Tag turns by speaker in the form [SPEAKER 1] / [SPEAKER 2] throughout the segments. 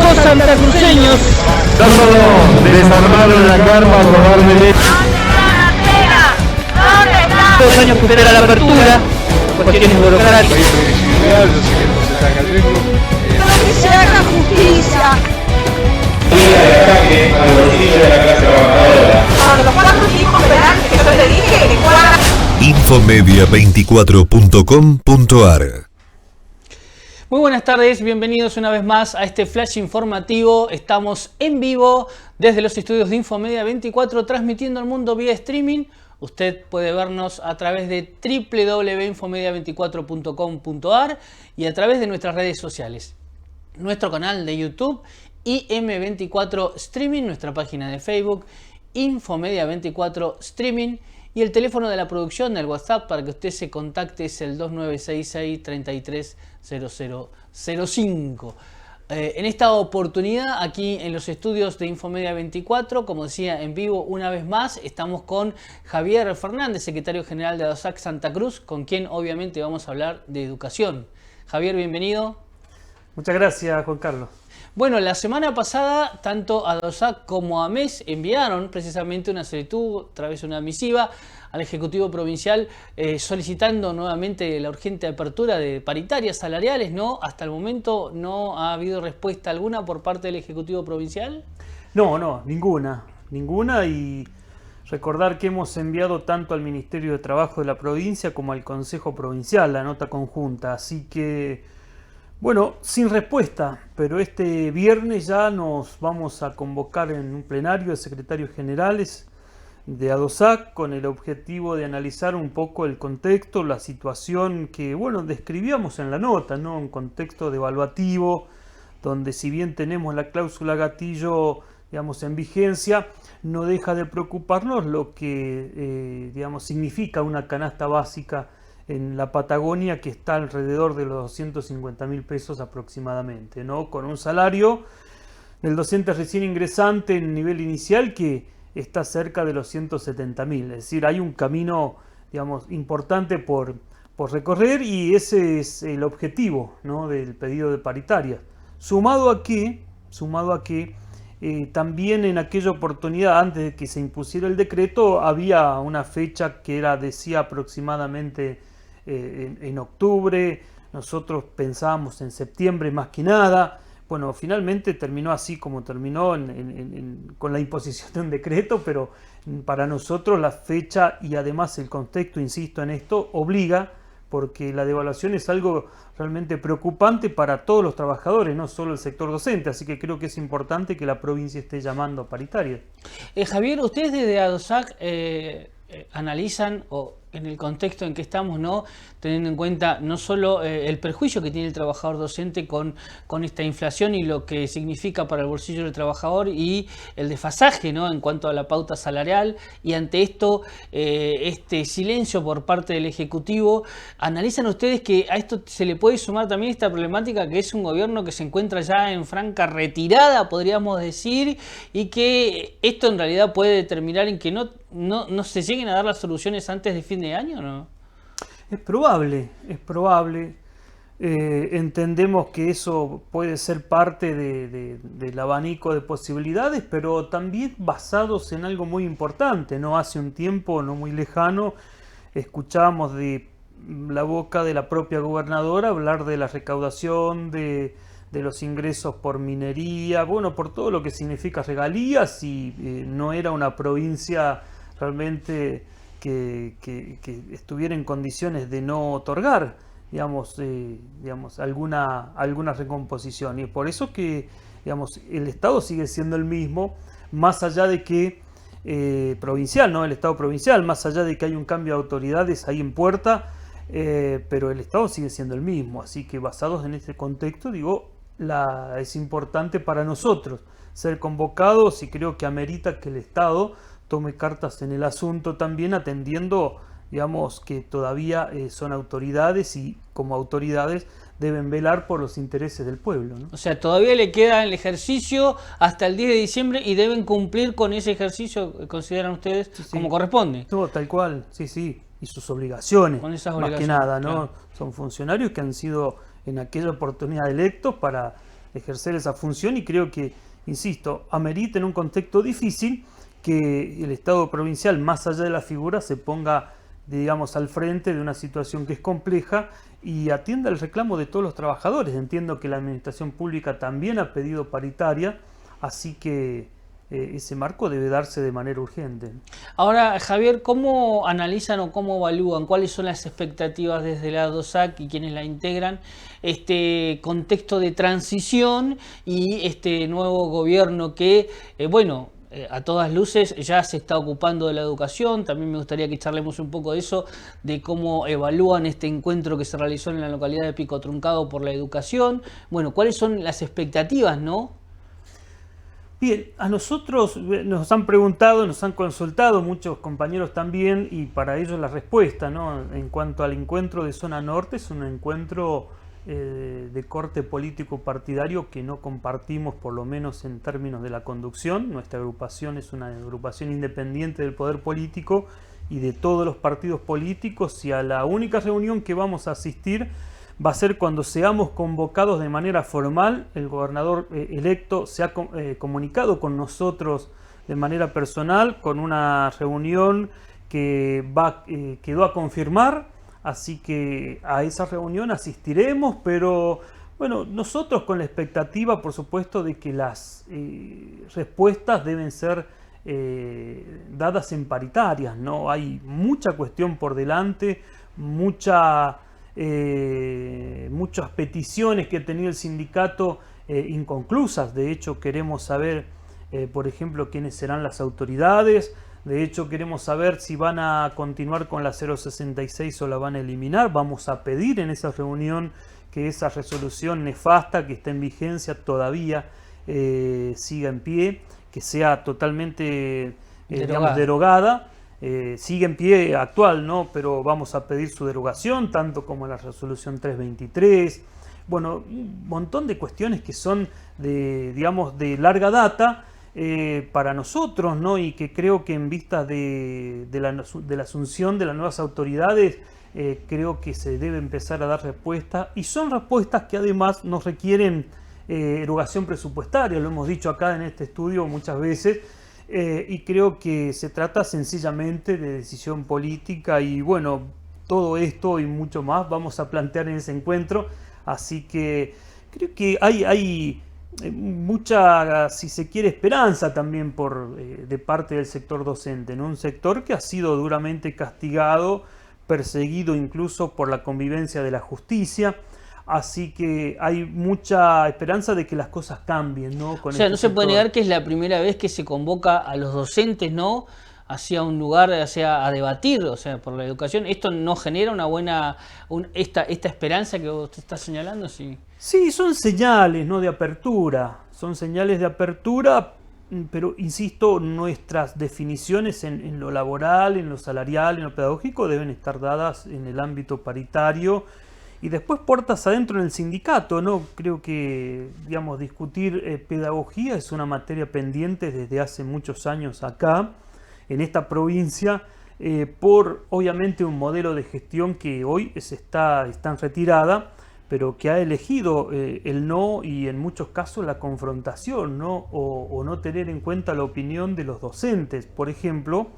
[SPEAKER 1] los santacruceños
[SPEAKER 2] No solo desarmaron la carpa por darme leche.
[SPEAKER 1] ¿Dónde está? 2 años que espera la apertura, cuestiones burocráticas.
[SPEAKER 2] Hay previsibilidad, yo sé que esto se saca el riesgo.
[SPEAKER 3] Que se haga justicia.
[SPEAKER 2] De ataque al bolsillo de la clase trabajadora.
[SPEAKER 3] Para los 4 tipos penales que yo te dije, que cuadran.
[SPEAKER 4] Infomedia24.com.ar.
[SPEAKER 1] Muy buenas tardes, bienvenidos una vez más a este flash informativo. Estamos en vivo desde los estudios de Infomedia 24 transmitiendo al mundo vía streaming. Usted puede vernos a través de www.infomedia24.com.ar y a través de nuestras redes sociales. Nuestro canal de YouTube, IM24 Streaming, nuestra página de Facebook, Infomedia 24 Streaming, y el teléfono de la producción, el WhatsApp, para que usted se contacte, es el 2966-330005. En esta oportunidad, aquí en los estudios de Infomedia 24, como decía, en vivo una vez más, estamos con Javier Fernández, secretario general de ADOSAC Santa Cruz, con quien obviamente vamos a hablar de educación. Javier, bienvenido.
[SPEAKER 5] Muchas gracias, Juan Carlos.
[SPEAKER 1] Bueno, la semana pasada, tanto ADOSAC como AMES enviaron precisamente una solicitud a través de una misiva al Ejecutivo Provincial solicitando nuevamente la urgente apertura de paritarias salariales, ¿no? Hasta el momento no ha habido respuesta alguna por parte del Ejecutivo Provincial.
[SPEAKER 5] No, ninguna, y recordar que hemos enviado tanto al Ministerio de Trabajo de la provincia como al Consejo Provincial la nota conjunta, así que, bueno, sin respuesta, pero este viernes ya nos vamos a convocar en un plenario de secretarios generales de ADOSAC con el objetivo de analizar un poco el contexto, la situación que, bueno, describíamos en la nota, ¿no? Un contexto devaluativo, donde si bien tenemos la cláusula gatillo, digamos, en vigencia, no deja de preocuparnos lo que, digamos, significa una canasta básica en la Patagonia que está alrededor de los 250.000 pesos aproximadamente, ¿no? Con un salario del docente recién ingresante en nivel inicial que está cerca de los 170.000. Es decir, hay un camino, digamos, importante por recorrer y ese es el objetivo, ¿no? Del pedido de paritaria. Sumado a que también en aquella oportunidad, antes de que se impusiera el decreto, había una fecha que decía aproximadamente en octubre, nosotros pensábamos en septiembre más que nada. Bueno, finalmente terminó así como terminó con la imposición de un decreto, pero para nosotros la fecha y además el contexto, insisto en esto, obliga, porque la devaluación es algo realmente preocupante para todos los trabajadores, no solo el sector docente, así que creo que es importante que la provincia esté llamando a paritaria.
[SPEAKER 1] Javier, ustedes desde ADOSAC analizan, o en el contexto en que estamos, ¿no? Teniendo en cuenta no solo el perjuicio que tiene el trabajador docente con esta inflación y lo que significa para el bolsillo del trabajador y el desfasaje, ¿no? En cuanto a la pauta salarial, y ante esto este silencio por parte del Ejecutivo, ¿analizan ustedes que a esto se le puede sumar también esta problemática que es un gobierno que se encuentra ya en franca retirada, podríamos decir, y que esto en realidad puede determinar en que no se lleguen a dar las soluciones antes de fin de año, ¿no?
[SPEAKER 5] Es probable. Entendemos que eso puede ser parte del abanico de posibilidades, pero también basados en algo muy importante, ¿no? Hace un tiempo no muy lejano escuchábamos de la boca de la propia gobernadora hablar de la recaudación de los ingresos por minería, bueno, por todo lo que significa regalías, y no era una provincia realmente que estuviera en condiciones de no otorgar, digamos, alguna recomposición. Y por eso que, digamos, el Estado sigue siendo el mismo, más allá de que provincial, ¿no? El Estado provincial, más allá de que hay un cambio de autoridades ahí en puerta, pero el Estado sigue siendo el mismo. Así que basados en este contexto, digo, es importante para nosotros ser convocados, y creo que amerita que el Estado tome cartas en el asunto también, atendiendo, digamos, que todavía son autoridades y como autoridades deben velar por los intereses del pueblo, ¿no?
[SPEAKER 1] O sea, todavía le queda el ejercicio hasta el 10 de diciembre y deben cumplir con ese ejercicio, consideran ustedes, sí, como corresponde.
[SPEAKER 5] No, tal cual, sí, y sus obligaciones,
[SPEAKER 1] con esas
[SPEAKER 5] más que nada, ¿no?
[SPEAKER 1] Claro.
[SPEAKER 5] Son funcionarios que han sido en aquella oportunidad electos para ejercer esa función y creo que, insisto, amerita en un contexto difícil que el Estado provincial, más allá de la figura, se ponga, digamos, al frente de una situación que es compleja y atienda el reclamo de todos los trabajadores. Entiendo que la administración pública también ha pedido paritaria, así que ese marco debe darse de manera urgente.
[SPEAKER 1] Ahora, Javier, ¿cómo analizan o cómo evalúan, cuáles son las expectativas desde la DOSAC y quienes la integran, este contexto de transición y este nuevo gobierno que, a todas luces ya se está ocupando de la educación? También me gustaría que charlemos un poco de eso, de cómo evalúan este encuentro que se realizó en la localidad de Pico Truncado por la educación. Bueno, ¿cuáles son las expectativas, no?
[SPEAKER 5] Bien, a nosotros nos han preguntado, nos han consultado muchos compañeros también, y para ellos la respuesta, ¿no? En cuanto al encuentro de Zona Norte, es un encuentro de corte político partidario que no compartimos, por lo menos en términos de la conducción. Nuestra agrupación es una agrupación independiente del poder político y de todos los partidos políticos, y a la única reunión que vamos a asistir va a ser cuando seamos convocados de manera formal. El gobernador electo se ha comunicado con nosotros de manera personal con una reunión que quedó a confirmar, así que a esa reunión asistiremos, pero bueno, nosotros con la expectativa, por supuesto, de que las respuestas deben ser dadas en paritarias, ¿no? Hay mucha cuestión por delante, muchas peticiones que ha tenido el sindicato inconclusas. De hecho, queremos saber, por ejemplo, quiénes serán las autoridades. De hecho, queremos saber si van a continuar con la 066 o la van a eliminar. Vamos a pedir en esa reunión que esa resolución nefasta que está en vigencia todavía siga en pie, que sea totalmente derogada. Sigue en pie actual, ¿no? Pero vamos a pedir su derogación, tanto como la resolución 323. Bueno, un montón de cuestiones que son de larga data para nosotros, ¿no? Y que creo que en vista de la asunción de las nuevas autoridades, creo que se debe empezar a dar respuesta, y son respuestas que además nos requieren erogación presupuestaria. Lo hemos dicho acá en este estudio muchas veces. Y creo que se trata sencillamente de decisión política, y bueno, todo esto y mucho más vamos a plantear en ese encuentro. Así que creo que hay mucha, si se quiere, esperanza también de parte del sector docente, en un sector que ha sido duramente castigado, perseguido incluso por la convivencia de la justicia. Así que hay mucha esperanza de que las cosas cambien, ¿no?
[SPEAKER 1] O sea, no se puede negar que es la primera vez que se convoca a los docentes, ¿no?, hacia un lugar, hacia a debatir, o sea, por la educación. ¿Esto no genera una buena, esta esperanza que usted está señalando? Sí,
[SPEAKER 5] son señales, ¿no?, de apertura. Son señales de apertura, pero insisto, nuestras definiciones en lo laboral, en lo salarial, en lo pedagógico, deben estar dadas en el ámbito paritario. Y después puertas adentro en el sindicato, ¿no? Creo que, discutir pedagogía es una materia pendiente desde hace muchos años acá, en esta provincia, por obviamente un modelo de gestión que hoy está en retirada, pero que ha elegido el no, y en muchos casos la confrontación, ¿no? O no tener en cuenta la opinión de los docentes. Por ejemplo,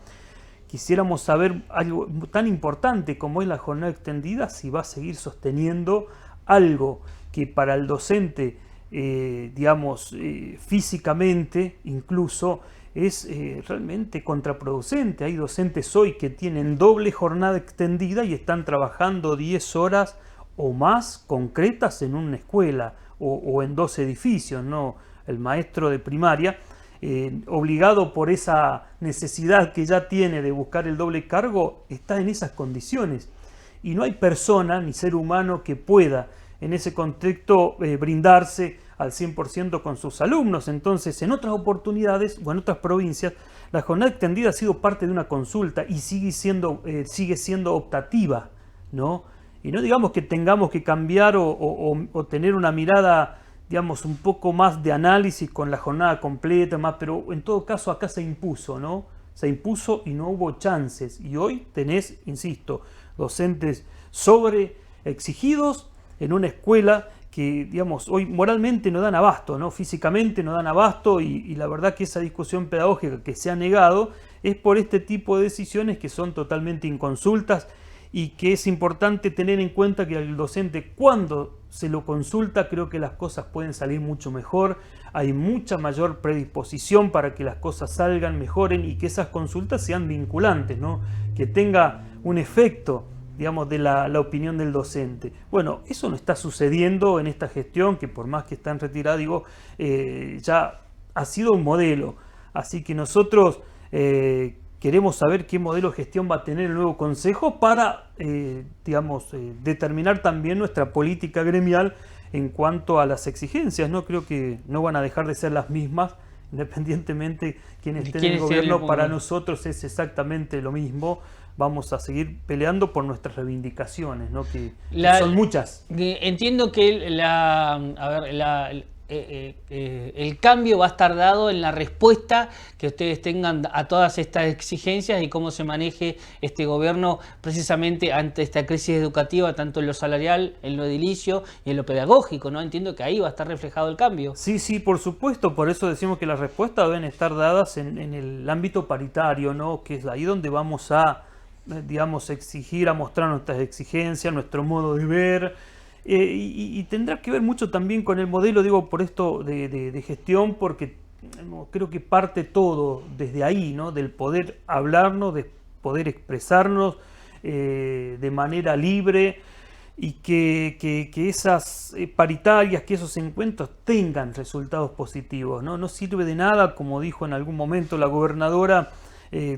[SPEAKER 5] quisiéramos saber algo tan importante como es la jornada extendida, si va a seguir sosteniendo algo que para el docente, físicamente incluso, es realmente contraproducente. Hay docentes hoy que tienen doble jornada extendida y están trabajando 10 horas o más concretas en una escuela o en 2 edificios, ¿no? El maestro de primaria, obligado por esa necesidad que ya tiene de buscar el doble cargo, está en esas condiciones. Y no hay persona ni ser humano que pueda en ese contexto brindarse al 100% con sus alumnos. Entonces, en otras oportunidades o en otras provincias, la jornada extendida ha sido parte de una consulta y sigue siendo optativa, ¿no? Y no digamos que tengamos que cambiar o tener una mirada, un poco más de análisis con la jornada completa, pero en todo caso acá se impuso, ¿no? Se impuso y no hubo chances. Y hoy tenés, insisto, docentes sobre exigidos en una escuela digamos, hoy moralmente no dan abasto, ¿no? Físicamente no dan abasto y la verdad que esa discusión pedagógica que se ha negado es por este tipo de decisiones que son totalmente inconsultas y que es importante tener en cuenta que el docente, cuando se lo consulta, creo que las cosas pueden salir mucho mejor, hay mucha mayor predisposición para que las cosas salgan, mejoren y que esas consultas sean vinculantes, ¿no? Que tenga un efecto, digamos, de la opinión del docente. Bueno, eso no está sucediendo en esta gestión, que por más que está en retirada, digo, ya ha sido un modelo. Así que nosotros queremos saber qué modelo de gestión va a tener el nuevo Consejo para, digamos, determinar también nuestra política gremial en cuanto a las exigencias, ¿no? Creo que no van a dejar de ser las mismas, independientemente quien esté en el gobierno, para nosotros es exactamente lo mismo. Vamos a seguir peleando por nuestras reivindicaciones, ¿no? Que son muchas.
[SPEAKER 1] Entiendo que el cambio va a estar dado en la respuesta que ustedes tengan a todas estas exigencias y cómo se maneje este gobierno precisamente ante esta crisis educativa, tanto en lo salarial, en lo edilicio y en lo pedagógico, ¿no? Entiendo que ahí va a estar reflejado el cambio.
[SPEAKER 5] Sí, sí, por supuesto, por eso decimos que las respuestas deben estar dadas en el ámbito paritario, ¿no? Que es ahí donde vamos a, digamos, exigir, a mostrar nuestras exigencias, nuestro modo de ver. Y tendrá que ver mucho también con el modelo, digo, por esto de gestión, porque creo que parte todo desde ahí, ¿no? Del poder hablarnos, de poder expresarnos de manera libre y que esas paritarias, que esos encuentros tengan resultados positivos, ¿no? No sirve de nada, como dijo en algún momento la gobernadora,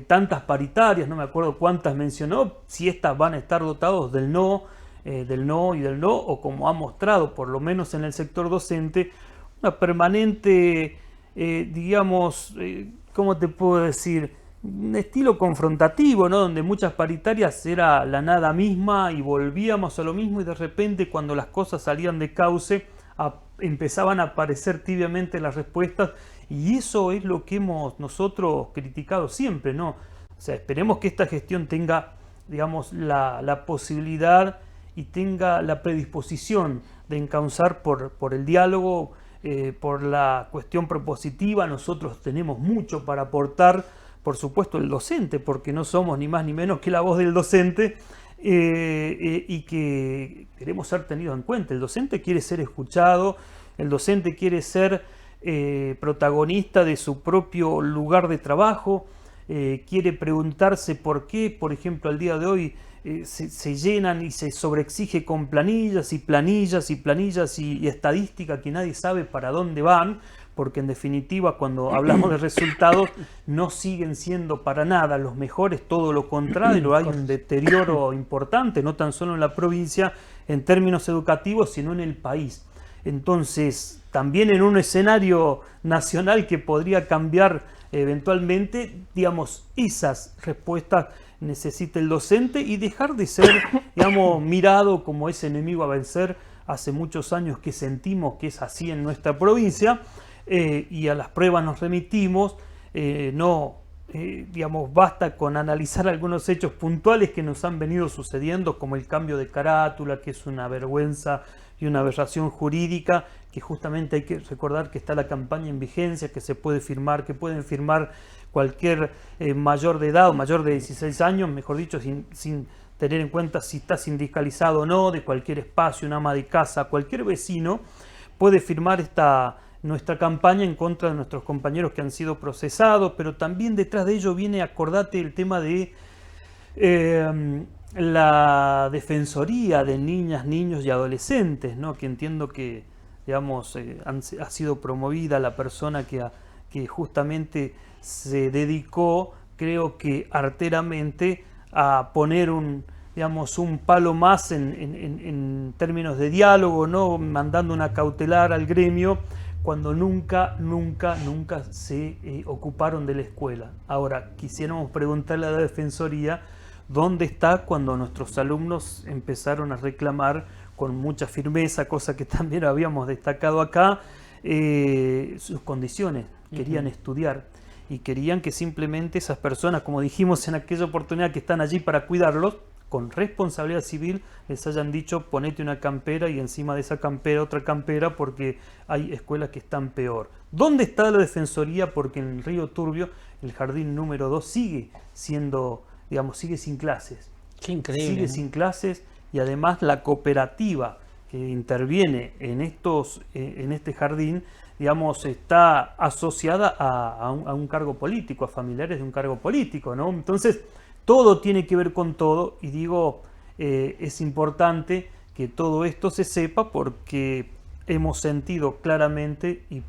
[SPEAKER 5] tantas paritarias, no me acuerdo cuántas mencionó, si estas van a estar dotados del no y del no, o como ha mostrado, por lo menos en el sector docente, una permanente, digamos, ¿cómo te puedo decir? Un estilo confrontativo, ¿no? Donde muchas paritarias era la nada misma y volvíamos a lo mismo y de repente cuando las cosas salían de cauce empezaban a aparecer tibiamente las respuestas y eso es lo que hemos nosotros criticado siempre, ¿no? O sea, esperemos que esta gestión tenga, digamos, la posibilidad y tenga la predisposición de encauzar por el diálogo, por la cuestión propositiva. Nosotros tenemos mucho para aportar, por supuesto el docente, porque no somos ni más ni menos que la voz del docente, y que queremos ser tenidos en cuenta. El docente quiere ser escuchado, el docente quiere ser protagonista de su propio lugar de trabajo, quiere preguntarse por qué, por ejemplo, al día de hoy se llenan y se sobreexige con planillas y planillas y planillas y estadística que nadie sabe para dónde van, porque en definitiva cuando hablamos de resultados no siguen siendo para nada los mejores, todo lo contrario, hay un deterioro importante, no tan solo en la provincia en términos educativos, sino en el país. Entonces, también en un escenario nacional que podría cambiar eventualmente, digamos, esas respuestas necesita el docente y dejar de ser, digamos, mirado como ese enemigo a vencer. Hace muchos años que sentimos que es así en nuestra provincia y a las pruebas nos remitimos. Digamos, basta con analizar algunos hechos puntuales que nos han venido sucediendo, como el cambio de carátula, que es una vergüenza y una aberración jurídica, que justamente hay que recordar que está la campaña en vigencia, que se puede firmar, que pueden firmar cualquier mayor de edad o mayor de 16 años, mejor dicho, sin tener en cuenta si está sindicalizado o no, de cualquier espacio, una ama de casa, cualquier vecino puede firmar nuestra campaña en contra de nuestros compañeros que han sido procesados, pero también detrás de ello viene, acordate, el tema de la Defensoría de Niñas, Niños y Adolescentes, ¿no? Que entiendo que, digamos, ha sido promovida la persona que justamente se dedicó, creo que arteramente, a poner un palo más en términos de diálogo, ¿no? Mandando una cautelar al gremio, cuando nunca se ocuparon de la escuela. Ahora, quisiéramos preguntarle a la Defensoría dónde está cuando nuestros alumnos empezaron a reclamar con mucha firmeza, cosa que también habíamos destacado acá, sus condiciones. Querían estudiar y querían que simplemente esas personas, como dijimos en aquella oportunidad, que están allí para cuidarlos, con responsabilidad civil les hayan dicho ponete una campera y encima de esa campera otra campera porque hay escuelas que están peor. ¿Dónde está la Defensoría? Porque en el Río Turbio el jardín número 2 sigue siendo, digamos, sigue sin clases.
[SPEAKER 1] Qué increíble.
[SPEAKER 5] Sigue
[SPEAKER 1] ¿no?
[SPEAKER 5] sin clases y además la cooperativa que interviene en este jardín, digamos, está asociada a un cargo político, a familiares de un cargo político, ¿no? Entonces, todo tiene que ver con todo y digo, es importante que todo esto se sepa porque hemos sentido claramente y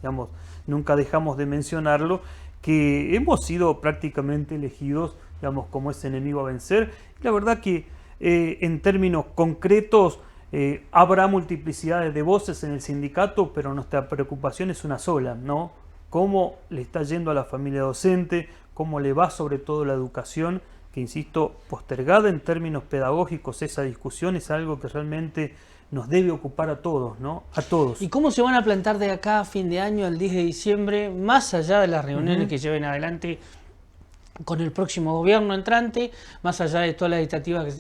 [SPEAKER 5] digamos, nunca dejamos de mencionarlo, que hemos sido prácticamente elegidos, digamos, como ese enemigo a vencer. La verdad que en términos concretos habrá multiplicidades de voces en el sindicato, pero nuestra preocupación es una sola, ¿no? Cómo le está yendo a la familia docente, cómo le va sobre todo la educación, que insisto, postergada en términos pedagógicos, esa discusión es algo que realmente nos debe ocupar a todos, ¿no? A todos.
[SPEAKER 1] ¿Y cómo se van a plantar de acá a fin de año, al 10 de diciembre, más allá de las reuniones que lleven adelante con el próximo gobierno entrante, más allá de todas las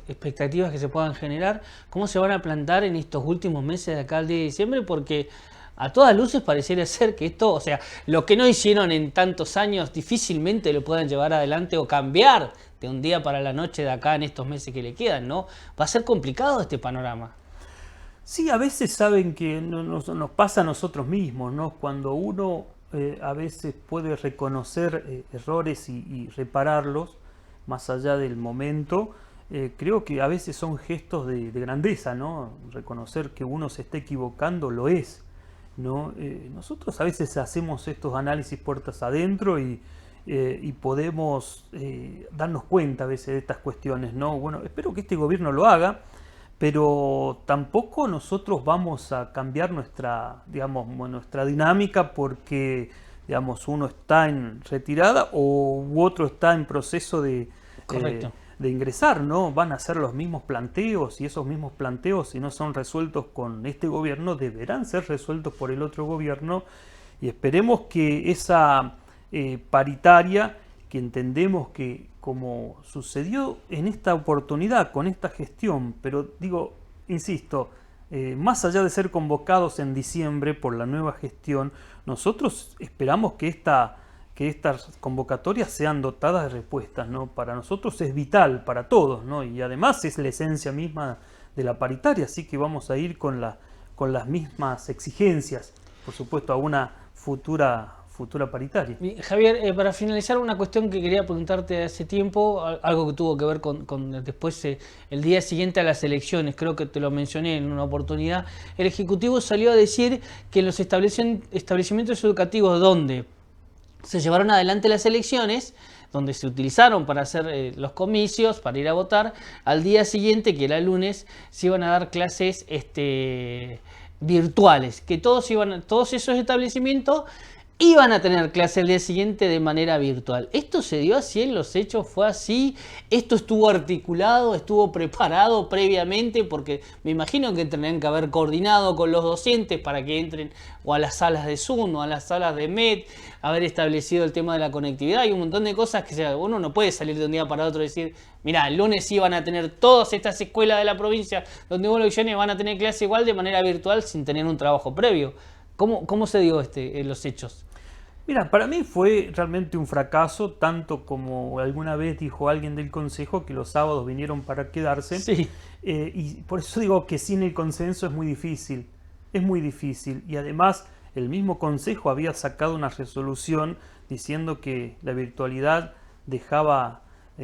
[SPEAKER 1] expectativas que se puedan generar? ¿Cómo se van a plantar en estos últimos meses de acá al 10 de diciembre? Porque a todas luces pareciera ser que esto, o sea, lo que no hicieron en tantos años difícilmente lo puedan llevar adelante o cambiar de un día para la noche de acá en estos meses que le quedan, ¿no? Va a ser complicado este panorama.
[SPEAKER 5] Sí, a veces saben que nos pasa a nosotros mismos, ¿no? Cuando uno a veces puede reconocer errores y repararlos, más allá del momento, creo que a veces son gestos de grandeza, ¿no? Reconocer que uno se está equivocando lo es, ¿no? Nosotros a veces hacemos estos análisis puertas adentro y podemos darnos cuenta a veces de estas cuestiones, ¿no? Bueno, espero que este gobierno lo haga, pero tampoco nosotros vamos a cambiar nuestra dinámica porque, digamos, uno está en retirada u otro está en proceso de ingresar, ¿no? Van a ser los mismos planteos y esos mismos planteos, si no son resueltos con este gobierno, deberán ser resueltos por el otro gobierno y esperemos que esa paritaria, que entendemos que como sucedió en esta oportunidad, con esta gestión, pero digo, insisto, más allá de ser convocados en diciembre por la nueva gestión, nosotros esperamos que estas convocatorias sean dotadas de respuestas, ¿no? Para nosotros es vital, para todos, ¿no? Y además es la esencia misma de la paritaria, así que vamos a ir con las mismas exigencias, por supuesto, a una futura paritaria.
[SPEAKER 1] Javier, para finalizar, una cuestión que quería preguntarte hace tiempo, algo que tuvo que ver con después, el día siguiente a las elecciones, creo que te lo mencioné en una oportunidad, el Ejecutivo salió a decir que en los establecimientos educativos donde se llevaron adelante las elecciones, donde se utilizaron para hacer los comicios, para ir a votar, al día siguiente, que era el lunes, se iban a dar clases virtuales, que todos esos establecimientos iban a tener clase el día siguiente de manera virtual. ¿Esto se dio así en los hechos? ¿Fue así? ¿Esto estuvo articulado? ¿Estuvo preparado previamente? Porque me imagino que tendrían que haber coordinado con los docentes para que entren o a las salas de Zoom o a las salas de MED, haber establecido el tema de la conectividad y un montón de cosas que uno no puede salir de un día para otro y decir, mirá, el lunes sí van a tener todas estas escuelas de la provincia donde hubo elecciones van a tener clase igual de manera virtual sin tener un trabajo previo. ¿Cómo se dio en los hechos?
[SPEAKER 5] Mira, para mí fue realmente un fracaso, tanto como alguna vez dijo alguien del Consejo que los sábados vinieron para quedarse.
[SPEAKER 1] Sí.
[SPEAKER 5] Y por eso digo que sin el consenso es muy difícil. Y además el mismo Consejo había sacado una resolución diciendo que la virtualidad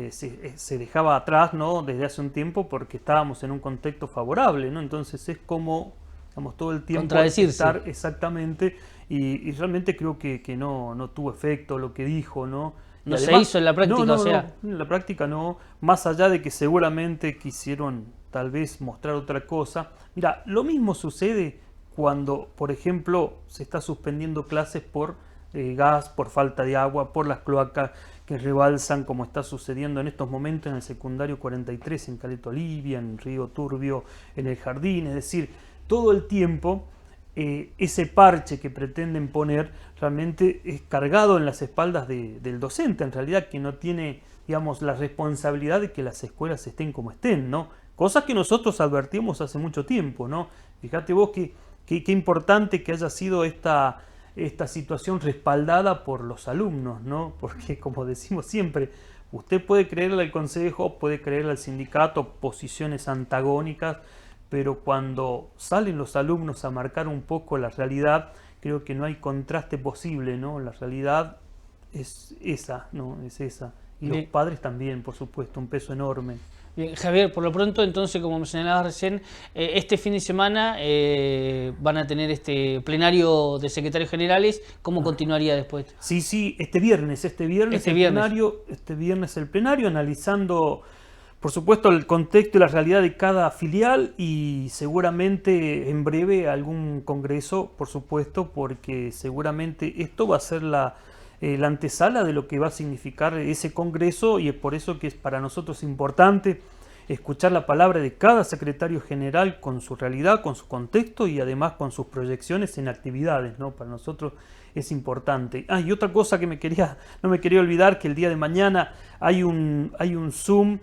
[SPEAKER 5] se dejaba atrás, ¿no? Desde hace un tiempo porque estábamos en un contexto favorable, ¿no? Entonces es como, digamos, todo el tiempo
[SPEAKER 1] contradecirse.
[SPEAKER 5] Exactamente. Y realmente creo que no tuvo efecto lo que dijo, ¿no?
[SPEAKER 1] No se hizo en la práctica,
[SPEAKER 5] no,
[SPEAKER 1] o sea.
[SPEAKER 5] en la práctica no, más allá de que seguramente quisieron tal vez mostrar otra cosa. Mira, lo mismo sucede cuando, por ejemplo, se está suspendiendo clases por gas, por falta de agua, por las cloacas que rebalsan, como está sucediendo en estos momentos en el secundario 43, en Caleta Olivia, en Río Turbio, en el Jardín, es decir, todo el tiempo. Ese parche que pretenden poner realmente es cargado en las espaldas del docente, en realidad que no tiene digamos, la responsabilidad de que las escuelas estén como estén, ¿no? Cosas que nosotros advertimos hace mucho tiempo, ¿no? Fíjate vos qué importante que haya sido esta situación respaldada por los alumnos, ¿no? Porque, como decimos siempre, usted puede creerle al consejo, puede creerle al sindicato, posiciones antagónicas, pero cuando salen los alumnos a marcar un poco la realidad, creo que no hay contraste posible, ¿no? La realidad es esa, ¿no? Es esa. Y los padres también, por supuesto, un peso enorme.
[SPEAKER 1] Bien, Javier, por lo pronto, entonces, como me señalabas recién, este fin de semana van a tener este plenario de secretarios generales. ¿Cómo continuaría después?
[SPEAKER 5] Sí, este viernes el plenario, analizando, por supuesto, el contexto y la realidad de cada filial, y seguramente en breve algún congreso, por supuesto, porque seguramente esto va a ser la antesala de lo que va a significar ese congreso, y es por eso que es para nosotros importante escuchar la palabra de cada secretario general con su realidad, con su contexto y además con sus proyecciones en actividades, ¿no? Para nosotros es importante. Y otra cosa que no me quería olvidar, que el día de mañana hay un Zoom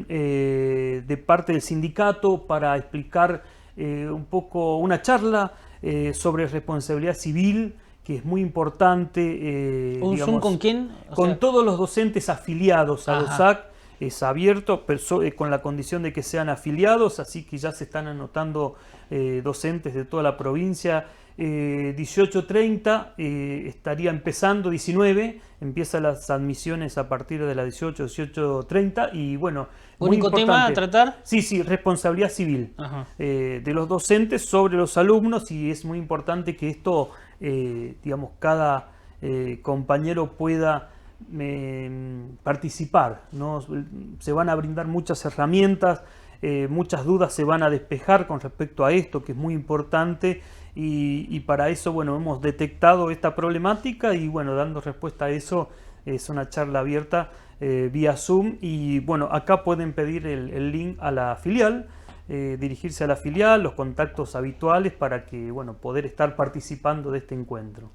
[SPEAKER 5] de parte del sindicato para explicar un poco una charla sobre responsabilidad civil, que es muy importante.
[SPEAKER 1] ¿Un Zoom con quién?
[SPEAKER 5] Con todos los docentes afiliados a DOSAC. Es abierto, con la condición de que sean afiliados, así que ya se están anotando docentes de toda la provincia. 18:30 estaría empezando, 19, empiezan las admisiones a partir de las 18:30, y bueno,
[SPEAKER 1] ¿único tema a tratar?
[SPEAKER 5] Sí, responsabilidad civil de los docentes sobre los alumnos, y es muy importante que esto, digamos, cada compañero pueda participar, ¿no? Se van a brindar muchas herramientas, muchas dudas se van a despejar con respecto a esto, que es muy importante, y para eso, bueno, hemos detectado esta problemática, y bueno, dando respuesta a eso, es una charla abierta vía Zoom, y bueno, acá pueden pedir el link a la filial, dirigirse a la filial, los contactos habituales, para que, bueno, poder estar participando de este encuentro.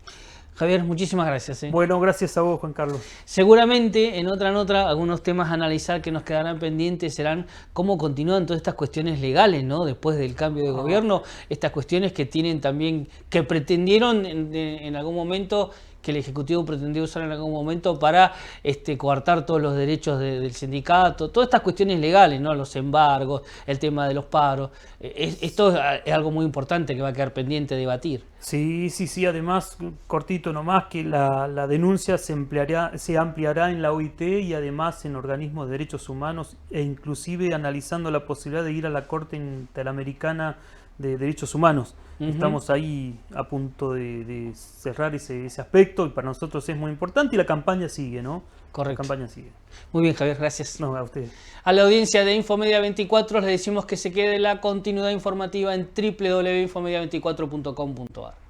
[SPEAKER 1] Javier, muchísimas gracias.
[SPEAKER 5] Bueno, gracias a vos, Juan Carlos.
[SPEAKER 1] Seguramente en otra nota, algunos temas a analizar que nos quedarán pendientes serán cómo continúan todas estas cuestiones legales, ¿no? Después del cambio de gobierno, estas cuestiones que tienen también, que pretendieron en algún momento, que el Ejecutivo pretendió usar en algún momento para coartar todos los derechos del sindicato, todas estas cuestiones legales, ¿no? Los embargos, el tema de los paros. Esto es algo muy importante que va a quedar pendiente de debatir.
[SPEAKER 5] Sí, además, cortito nomás, que la denuncia se ampliará en la OIT y además en organismos de derechos humanos, e inclusive analizando la posibilidad de ir a la Corte Interamericana de Derechos Humanos. Estamos ahí a punto de cerrar ese aspecto, y para nosotros es muy importante, y la campaña sigue, ¿no?
[SPEAKER 1] Correcto.
[SPEAKER 5] La campaña sigue.
[SPEAKER 1] Muy bien, Javier, gracias.
[SPEAKER 5] No, a ustedes.
[SPEAKER 1] A la audiencia de Infomedia 24 les decimos que se quede la continuidad informativa en www.infomedia24.com.ar.